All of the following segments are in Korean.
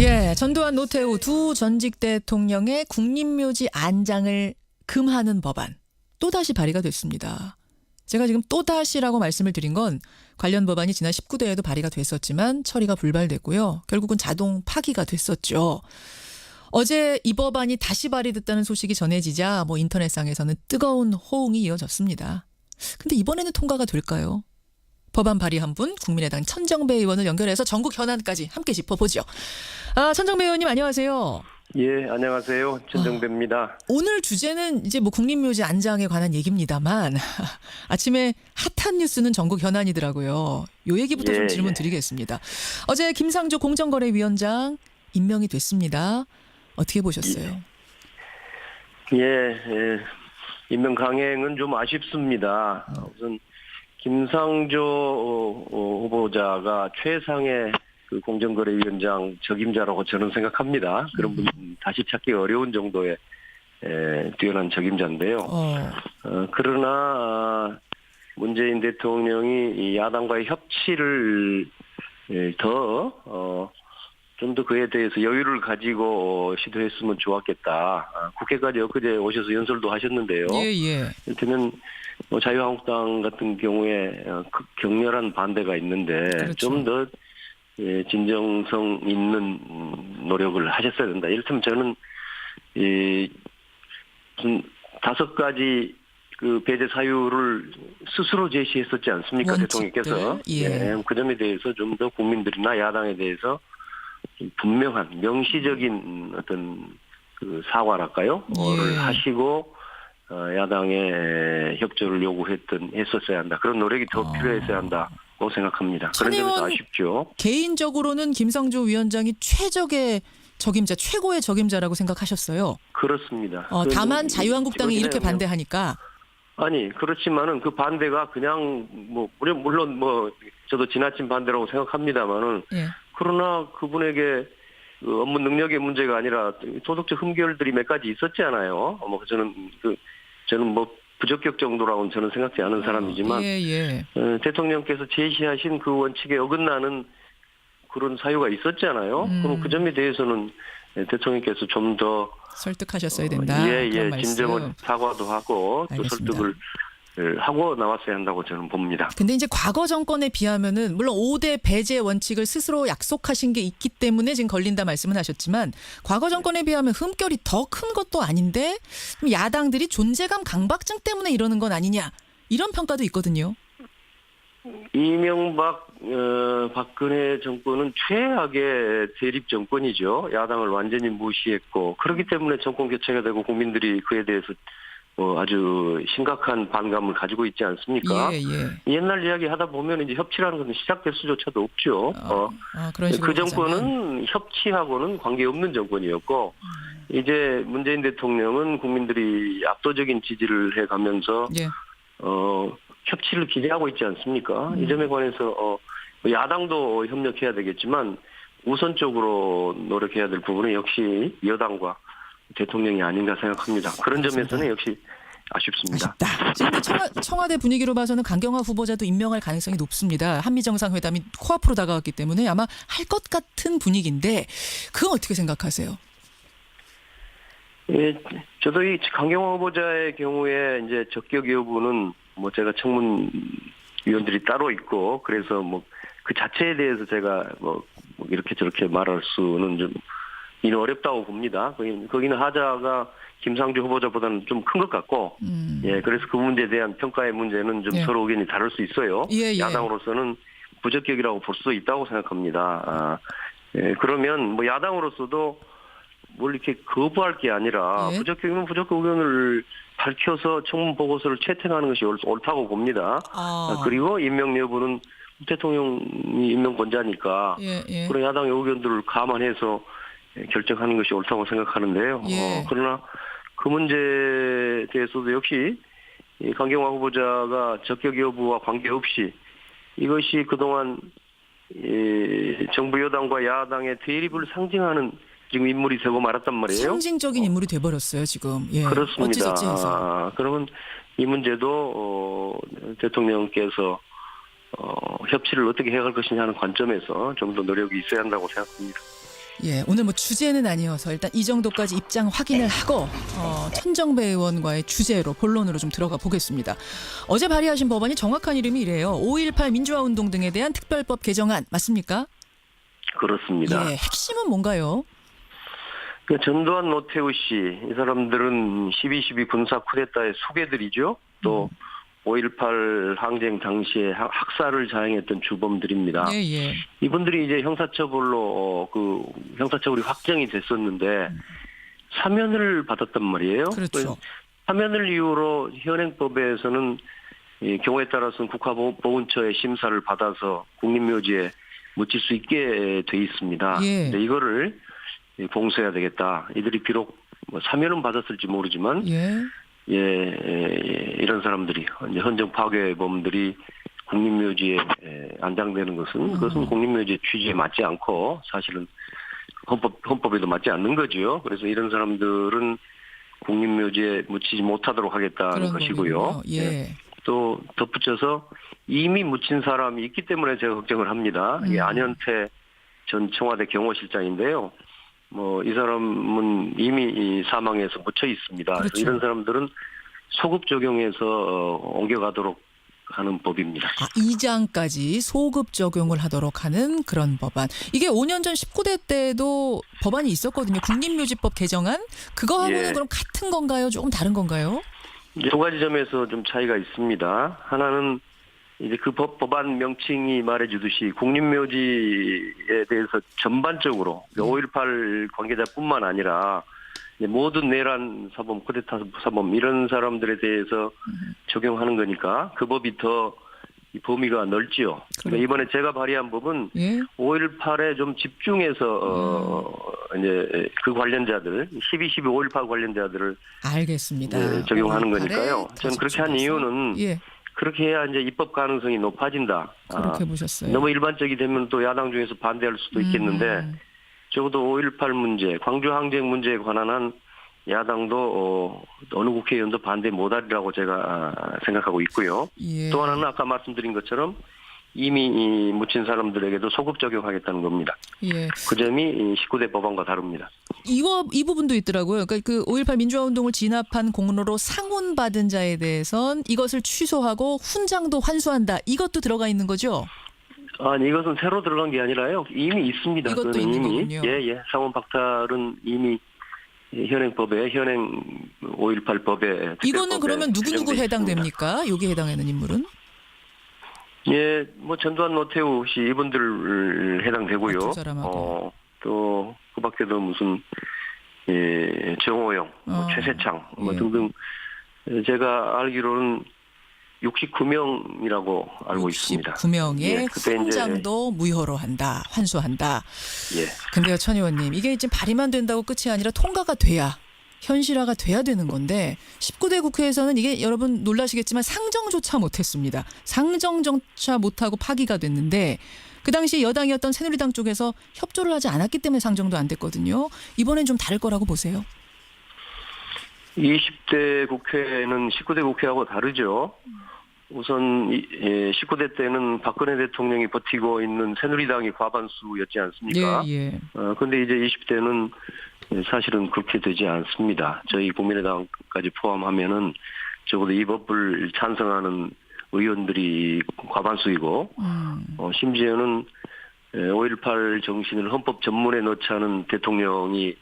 예, 전두환, 노태우 두 전직 대통령의 국립묘지 안장을 금하는 법안 또다시 발의가 됐습니다. 제가 지금 또다시라고 말씀을 드린 건 관련 법안이 지난 19대에도 발의가 됐었지만 처리가 불발됐고요. 결국은 자동 파기가 됐었죠. 어제 이 법안이 다시 발의됐다는 소식이 전해지자 인터넷상에서는 뜨거운 호응이 이어졌습니다. 근데 이번에는 통과가 될까요? 법안 발의한 분 국민의당 천정배 의원을 연결해서 전국 현안까지 함께 짚어보죠. 천정배 의원님 안녕하세요. 예, 안녕하세요. 천정배입니다. 오늘 주제는 이제 국립묘지 안장에 관한 얘기입니다만 아침에 핫한 뉴스는 전국 현안이더라고요. 요 얘기부터 좀 질문 드리겠습니다. 어제 김상조 공정거래위원장 임명이 됐습니다. 어떻게 보셨어요? 예, 임명 강행은 좀 아쉽습니다. 우선 김상조 후보자가 최상의 그 공정거래위원장 적임자라고 저는 생각합니다. 그런 분 다시 찾기 어려운 정도의 뛰어난 적임자인데요. 그러나 문재인 대통령이 이 야당과의 협치를 좀 더 그에 대해서 여유를 가지고 시도했으면 좋았겠다. 국회까지 엊그제 오셔서 연설도 하셨는데요. 예. 이를테면 자유한국당 같은 경우에 격렬한 반대가 있는데 그렇죠. 좀 더 진정성 있는 노력을 하셨어야 된다. 이를테면 저는 무슨 5가지 그 배제 사유를 스스로 제시했었지 않습니까? 원칙들? 대통령께서. 예. 그 점에 대해서 좀 더 국민들이나 야당에 대해서 분명한 명시적인 어떤 그 사과랄까요? 를 하시고 야당의 협조를 했었어야 한다. 그런 노력이 더 필요했어야 한다고 생각합니다. 그런 점에서 아쉽죠. 개인적으로는 김상조 위원장이 최적의 적임자, 최고의 적임자라고 생각하셨어요. 그렇습니다. 다만 자유한국당이 이렇게 반대하니까. 아니 그렇지만은 그 반대가 그냥 물론 저도 지나친 반대라고 생각합니다만은 그러나 그분에게 그 업무 능력의 문제가 아니라 도덕적 흠결들이 몇 가지 있었잖아요. 저는 부적격 정도라고는 저는 생각지 않은 사람이지만 대통령께서 제시하신 그 원칙에 어긋나는 그런 사유가 있었잖아요. 그럼 그 점에 대해서는 대통령께서 좀 더 설득하셨어야 된다. 진정한 사과도 하고 또 설득을 하고 나왔어야 한다고 저는 봅니다. 근데 이제 과거 정권에 비하면은 물론 5대 배제 원칙을 스스로 약속하신 게 있기 때문에 지금 걸린다 말씀은 하셨지만 과거 정권에 비하면 흠결이 더 큰 것도 아닌데 야당들이 존재감 강박증 때문에 이러는 건 아니냐 이런 평가도 있거든요. 이명박 박근혜 정권은 최악의 대립 정권이죠. 야당을 완전히 무시했고 그렇기 때문에 정권 교체가 되고 국민들이 그에 대해서 아주 심각한 반감을 가지고 있지 않습니까? 옛날 이야기 하다 보면 이제 협치라는 것은 시작될 수조차도 없죠. 그런 식으로 그 정권은 협치하고는 관계없는 정권이었고 이제 문재인 대통령은 국민들이 압도적인 지지를 해가면서 협치를 기대하고 있지 않습니까? 이 점에 관해서 야당도 협력해야 되겠지만 우선적으로 노력해야 될 부분은 역시 여당과 대통령이 아닌가 생각합니다. 그런 점에서는 역시 아쉽습니다. 지금 청와대 분위기로 봐서는 강경화 후보자도 임명할 가능성이 높습니다. 한미정상회담이 코앞으로 다가왔기 때문에 아마 할 것 같은 분위기인데 그건 어떻게 생각하세요? 예, 저도 이 강경화 후보자의 경우에 이제 적격 여부는 제가 청문위원들이 따로 있고 그래서 그 자체에 대해서 제가 이렇게 저렇게 말할 수는 좀 이는 어렵다고 봅니다. 거기는 하자가 김상조 후보자보다는 좀 큰 것 같고, 그래서 그 문제에 대한 평가의 문제는 좀 서로 의견이 다를 수 있어요. 야당으로서는 부적격이라고 볼 수도 있다고 생각합니다. 그러면 야당으로서도 뭘 이렇게 거부할 게 아니라 부적격이면 부적격 의견을 밝혀서 청문 보고서를 채택하는 것이 옳다고 봅니다. 그리고 임명 여부는 대통령이 임명권자니까 그런 야당의 의견들을 감안해서 결정하는 것이 옳다고 생각하는데요. 그러나 그 문제에 대해서도 역시 강경화 후보자가 적격 여부와 관계없이 이것이 그동안 정부 여당과 야당의 대립을 상징하는 지금 인물이 되고 말았단 말이에요. 상징적인 인물이 돼버렸어요 지금. 그렇습니다. 그러면 이 문제도 대통령께서 협치를 어떻게 해갈 것이냐 하는 관점에서 좀 더 노력이 있어야 한다고 생각합니다. 예, 오늘 뭐 주제는 아니어서 일단 이 정도까지 입장 확인을 하고 천정배 의원과의 주제로 본론으로 좀 들어가 보겠습니다. 어제 발의하신 법안이 정확한 이름이 이래요. 5.18 민주화 운동 등에 대한 특별법 개정안 맞습니까? 그렇습니다. 예, 핵심은 뭔가요? 그 전두환 노태우 씨, 이 사람들은 12.12 군사 쿠데타의 수괴들이죠. 또 5.18 항쟁 당시에 학살을 자행했던 주범들입니다. 예, 예. 이분들이 이제 형사처벌로 형사처벌이 확정이 됐었는데 사면을 받았단 말이에요. 그렇죠. 사면을 이유로 현행법에서는 이 경우에 따라서는 국가보훈처의 심사를 받아서 국립묘지에 묻힐 수 있게 돼 있습니다. 예. 근데 이거를 봉쇄해야 되겠다. 이들이 비록 뭐 사면은 받았을지 모르지만 예. 이런 사람들이 이제 헌정 파괴범들이 국립묘지에 안장되는 것은 그것은 국립묘지의 취지에 맞지 않고 사실은 헌법에도 맞지 않는 거죠. 그래서 이런 사람들은 국립묘지에 묻히지 못하도록 하겠다는 것이고요. 거군요. 예. 또 덧붙여서 이미 묻힌 사람이 있기 때문에 제가 걱정을 합니다. 이게 안현태 전 청와대 경호실장인데요. 뭐 이 사람은 이미 사망해서 묻혀 있습니다. 그렇죠. 그래서 이런 사람들은 소급 적용해서 옮겨가도록 하는 법입니다. 2장까지 소급 적용을 하도록 하는 그런 법안. 이게 5년 전 19대 때도 법안이 있었거든요. 국립묘지법 개정안. 그거하고는 예. 그럼 같은 건가요? 조금 다른 건가요? 두 가지 점에서 좀 차이가 있습니다. 하나는 이제 그 법안 명칭이 말해주듯이 국립묘지에 대해서 전반적으로 5.18 관계자뿐만 아니라 모든 내란 사범, 쿠데타 사범 이런 사람들에 대해서 적용하는 거니까 그 법이 더 이 범위가 넓지요. 그러니까 이번에 제가 발의한 법은 예. 5.18에 좀 집중해서 이제 그 관련자들 12.12 5.18 관련자들을 알겠습니다. 적용하는 5.18에 거니까요. 저는 그렇게 한 이유는 예. 그렇게 해야 이제 입법 가능성이 높아진다. 그렇게 보셨어요. 너무 일반적이 되면 또 야당 중에서 반대할 수도 있겠는데 적어도 5.18 문제, 광주 항쟁 문제에 관한 한 야당도 어느 국회의원도 반대 못하리라고 제가 생각하고 있고요. 예. 또 하나는 아까 말씀드린 것처럼 이미 묻힌 사람들에게도 소급 적용하겠다는 겁니다. 예. 그 점이 19대 법안과 다릅니다. 이 부분도 있더라고요. 그러니까 그 5.18 민주화 운동을 진압한 공로로 상훈 받은 자에 대해선 이것을 취소하고 훈장도 환수한다. 이것도 들어가 있는 거죠? 아니 이것은 새로 들어간 게 아니라요. 이미 있습니다. 이것도 그거는 있는 이미 거군요. 예. 상원 박탈은 이미 현행법에 5.18 법에 이거는 그러면 누구 규정돼 해당됩니까? 여기 해당하는 인물은? 예, 뭐 전두환 노태우 씨 이분들 해당되고요. 두 사람하고. 또 그밖에도 무슨 정호영, 최세창 뭐 예. 등등 제가 알기로는 69명이라고 알고 있습니다. 69명의 예, 그때 이제 훈장도 무효로 한다, 환수한다. 예. 근데요, 천 의원님, 이게 지금 발의만 된다고 끝이 아니라 통과가 돼야, 현실화가 돼야 되는 건데 19대 국회에서는 이게 여러분 놀라시겠지만 상정조차 못했습니다. 상정조차 못하고 파기가 됐는데 그 당시 여당이었던 새누리당 쪽에서 협조를 하지 않았기 때문에 상정도 안 됐거든요. 이번엔 좀 다를 거라고 보세요. 20대 국회는 19대 국회하고 다르죠. 우선 19대 때는 박근혜 대통령이 버티고 있는 새누리당이 과반수였지 않습니까? 예. 그런데 이제 20대는 사실은 그렇게 되지 않습니다. 저희 국민의당까지 포함하면은 적어도 이 법을 찬성하는 의원들이 과반수이고 심지어는 5.18 정신을 헌법 전문에 넣자는 대통령이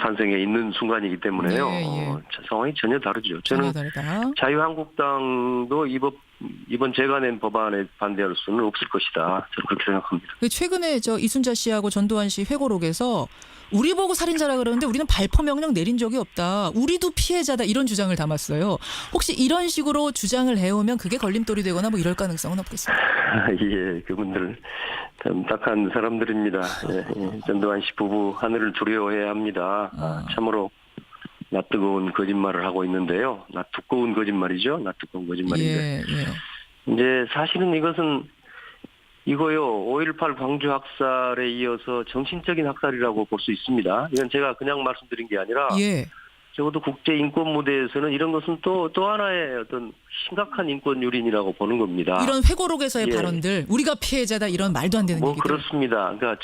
탄생에 있는 순간이기 때문에요. 예. 상황이 전혀 다르죠. 저는 다르다. 자유한국당도 이번 제가 낸 법안에 반대할 수는 없을 것이다. 저는 그렇게 생각합니다. 최근에 이순자 씨하고 전두환 씨 회고록에서 우리 보고 살인자라 그러는데 우리는 발포 명령 내린 적이 없다. 우리도 피해자다. 이런 주장을 담았어요. 혹시 이런 식으로 주장을 해오면 그게 걸림돌이 되거나 뭐 이럴 가능성은 없겠습니다. 예, 그분들 참 딱한 사람들입니다. 예. 전두환 씨 부부 하늘을 두려워해야 합니다. 참으로 낯뜨거운 거짓말을 하고 있는데요. 낯두꺼운 거짓말이죠. 낯두꺼운 거짓말인데. 예. 이제 사실은 이거요. 5.18 광주 학살에 이어서 정신적인 학살이라고 볼 수 있습니다. 이건 제가 그냥 말씀드린 게 아니라 예. 적어도 국제 인권 무대에서는 이런 것은 또 하나의 어떤 심각한 인권 유린이라고 보는 겁니다. 이런 회고록에서의 예. 발언들 우리가 피해자다 이런 말도 안 되는 뭐 얘기들. 그렇습니다. 그러니까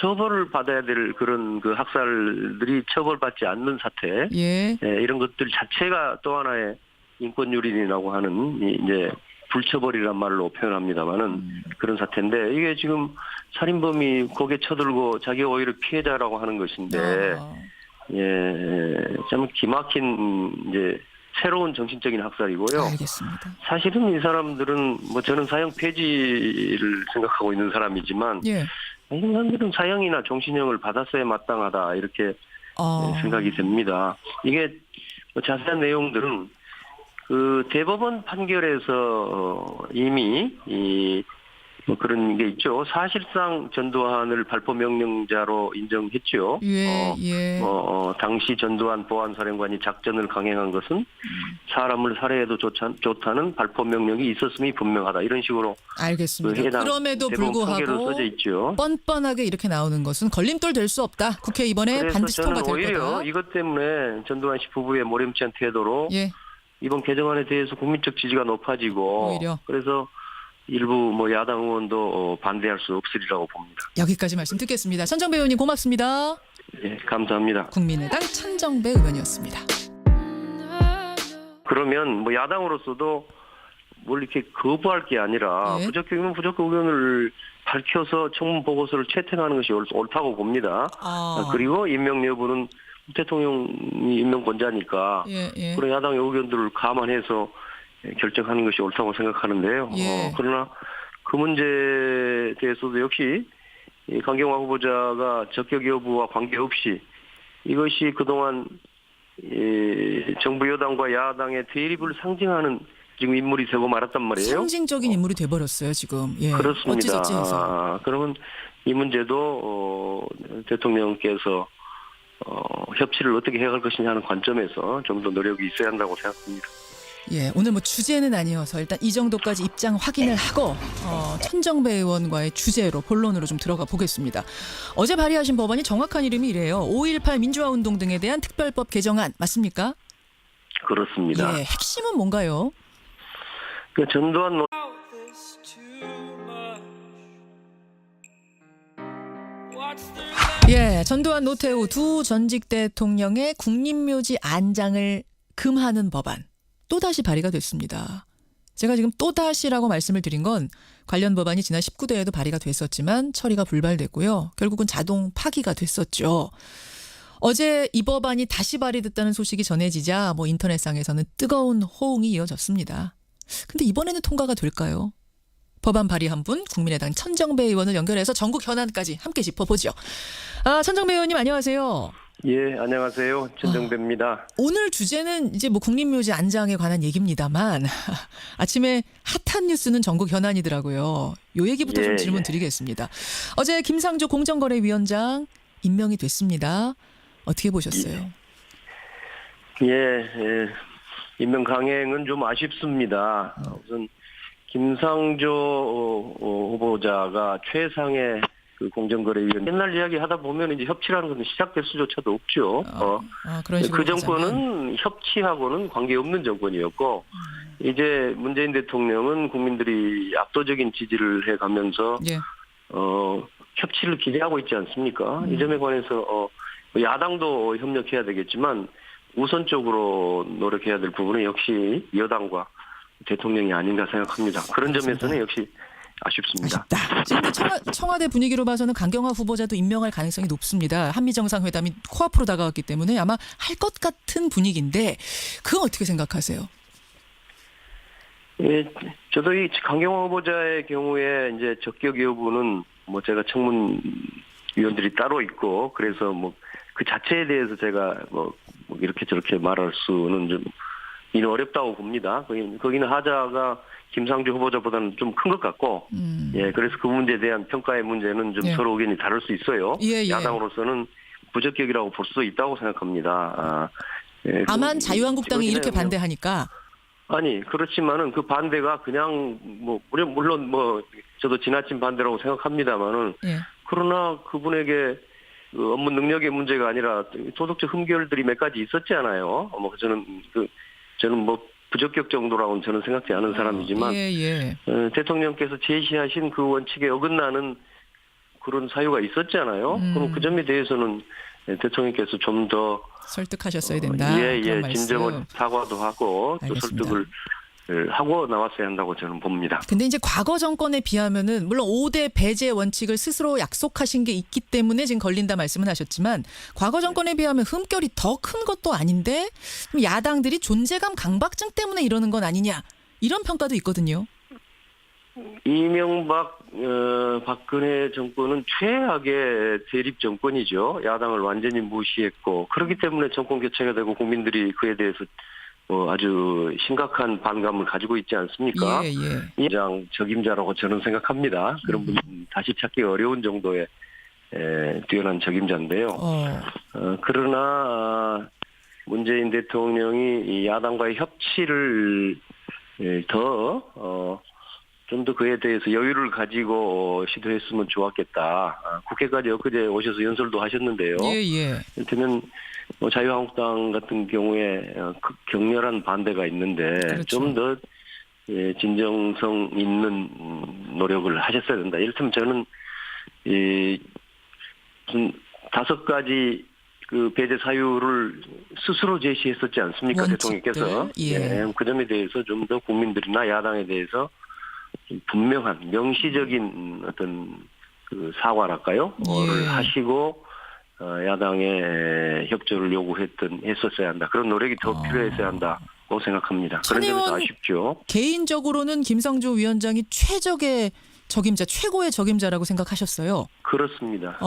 처벌을 받아야 될 그런 그 학살들이 처벌받지 않는 사태, 예. 이런 것들 자체가 또 하나의 인권 유린이라고 하는 이제 불처벌이란 말로 표현합니다만은 그런 사태인데 이게 지금 살인범이 거기에 쳐들고 자기가 오히려 피해자라고 하는 것인데 참 기막힌 이제 새로운 정신적인 학살이고요. 알겠습니다. 사실은 이 사람들은 뭐 저는 사형 폐지를 생각하고 있는 사람이지만 예. 이 사람들은 사형이나 종신형을 받았어야 마땅하다 이렇게 생각이 됩니다. 이게 뭐 자세한 내용들은 그 대법원 판결에서 이미 뭐 그런 게 있죠. 사실상 전두환을 발포 명령자로 인정했죠. 예. 당시 전두환 보안사령관이 작전을 강행한 것은 사람을 살해해도 좋다는 발포 명령이 있었음이 분명하다. 이런 식으로 알겠습니다. 그럼에도 불구하고 써져 있죠. 뻔뻔하게 이렇게 나오는 것은 걸림돌 될 수 없다. 국회 이번에 반드시 저는 통과될 오히려 거다. 이것 때문에 전두환 씨 부부의 모렴치한 태도로 예. 이번 개정안에 대해서 국민적 지지가 높아지고 오히려. 그래서 일부 뭐 야당 의원도 반대할 수 없으리라고 봅니다. 여기까지 말씀 듣겠습니다. 천정배 의원님 고맙습니다. 예, 감사합니다. 국민의당 천정배 의원이었습니다. 그러면 뭐 야당으로서도 뭘 이렇게 거부할 게 아니라 예. 부적격이면 부적격 의견을 밝혀서 청문 보고서를 채택하는 것이 옳다고 봅니다. 그리고 임명 여부는 대통령이 임명권자니까 예. 그런 야당의 의견들을 감안해서 결정하는 것이 옳다고 생각하는데요. 예. 그러나 그 문제에 대해서도 역시 이 강경화 후보자가 적격 여부와 관계없이 이것이 그동안 정부 여당과 야당의 대립을 상징하는 지금 인물이 되고 말았단 말이에요. 상징적인 인물이 돼버렸어요 지금. 예. 그렇습니다. 어찌저찌 해서. 그러면 이 문제도 대통령께서 협치를 어떻게 해갈 것이냐 하는 관점에서 좀 더 노력이 있어야 한다고 생각합니다. 예, 오늘 뭐 주제는 아니어서 일단 이 정도까지 입장 확인을 하고 천정배 의원과의 주제로 본론으로 좀 들어가 보겠습니다. 어제 발의하신 법안이 정확한 이름이 이래요. 5.18 민주화운동 등에 대한 특별법 개정안 맞습니까? 그렇습니다. 예, 핵심은 뭔가요? 그 전두환 예, 전두환 노태우 두 전직 대통령의 국립묘지 안장을 금하는 법안 또다시 발의가 됐습니다. 제가 지금 또다시라고 말씀을 드린 건 관련 법안이 지난 19대에도 발의가 됐었지만 처리가 불발됐고요. 결국은 자동 파기가 됐었죠. 어제 이 법안이 다시 발의됐다는 소식이 전해지자 뭐 인터넷상에서는 뜨거운 호응이 이어졌습니다. 근데 이번에는 통과가 될까요? 법안 발의한 분 국민의당 천정배 의원을 연결해서 전국 현안까지 함께 짚어보죠. 천정배 의원님 안녕하세요. 예, 안녕하세요. 천정배입니다. 오늘 주제는 이제 뭐 국립묘지 안장에 관한 얘기입니다만 아침에 핫한 뉴스는 전국 현안이더라고요. 요 얘기부터 좀 질문 드리겠습니다. 어제 김상조 공정거래위원장 임명이 됐습니다. 어떻게 보셨어요? 임명 강행은 좀 아쉽습니다. 우선 김상조 후보자가 최상의 그 공정거래위원 옛날 이야기 하다 보면 이제 협치라는 것은 시작될 수조차도 없죠. 그런 식으로 그 정권은 협치하고는 관계없는 정권이었고 이제 문재인 대통령은 국민들이 압도적인 지지를 해가면서 협치를 기대하고 있지 않습니까? 이 점에 관해서 야당도 협력해야 되겠지만 우선적으로 노력해야 될 부분은 역시 여당과 대통령이 아닌가 생각합니다. 그런 점에서는 역시 아쉽습니다. 지금 청와대 분위기로 봐서는 강경화 후보자도 임명할 가능성이 높습니다. 한미정상회담이 코앞으로 다가왔기 때문에 아마 할 것 같은 분위기인데 그건 어떻게 생각하세요? 예, 저도 이 강경화 후보자의 경우에 이제 적격 여부는 뭐 제가 청문위원들이 따로 있고 그래서 뭐 그 자체에 대해서 제가 뭐 이렇게 저렇게 말할 수는 좀 어렵다고 봅니다. 거기는 하자가 김상조 후보자보다는 좀 큰 것 같고, 그래서 그 문제에 대한 평가의 문제는 좀 서로 의견이 다를 수 있어요. 야당으로서는 부적격이라고 볼 수도 있다고 생각합니다. 다만 자유한국당이 이렇게 반대하니까. 아니 그렇지만은 그 반대가 그냥 뭐 물론 뭐 저도 지나친 반대라고 생각합니다만은 그러나 그분에게 그 업무 능력의 문제가 아니라 도덕적 흠결들이 몇 가지 있었잖아요. 저는 뭐 부적격 정도라고는 저는 생각지 않은 사람이지만 예. 대통령께서 제시하신 그 원칙에 어긋나는 그런 사유가 있었잖아요. 그럼 그 점에 대해서는 대통령께서 좀 더 설득하셨어야 된다. 그런 말씀. 진정한 사과도 하고 또 알겠습니다. 설득을 하고 나왔어야 한다고 저는 봅니다. 근데 이제 과거 정권에 비하면은 물론 5대 배제 원칙을 스스로 약속하신 게 있기 때문에 지금 걸린다 말씀은 하셨지만 과거 정권에 비하면 흠결이 더 큰 것도 아닌데 야당들이 존재감 강박증 때문에 이러는 건 아니냐 이런 평가도 있거든요. 이명박 박근혜 정권은 최악의 대립 정권이죠. 야당을 완전히 무시했고 그렇기 때문에 정권 교체가 되고 국민들이 그에 대해서 아주 심각한 반감을 가지고 있지 않습니까? 가장 적임자라고 저는 생각합니다. 그런 분 다시 찾기 어려운 정도의 뛰어난 적임자인데요. 그러나 문재인 대통령이 이 야당과의 협치를 좀 더 그에 대해서 여유를 가지고 시도했으면 좋았겠다. 국회까지 엊그제 오셔서 연설도 하셨는데요. 이를테면 자유한국당 같은 경우에 격렬한 반대가 있는데 그렇죠. 좀 더 진정성 있는 노력을 하셨어야 된다. 이를테면 저는 무슨 5가지 그 배제 사유를 스스로 제시했었지 않습니까? 원칙들. 대통령께서. 그 점에 대해서 좀 더 국민들이나 야당에 대해서 분명한 명시적인 어떤 그 사과랄까요? 를 하시고 야당의 협조를 했었어야 한다. 그런 노력이 더 필요했어야 한다고 생각합니다. 그런 점에서 아쉽죠. 개인적으로는 김성주 위원장이 최적의 적임자, 최고의 적임자라고 생각하셨어요. 그렇습니다.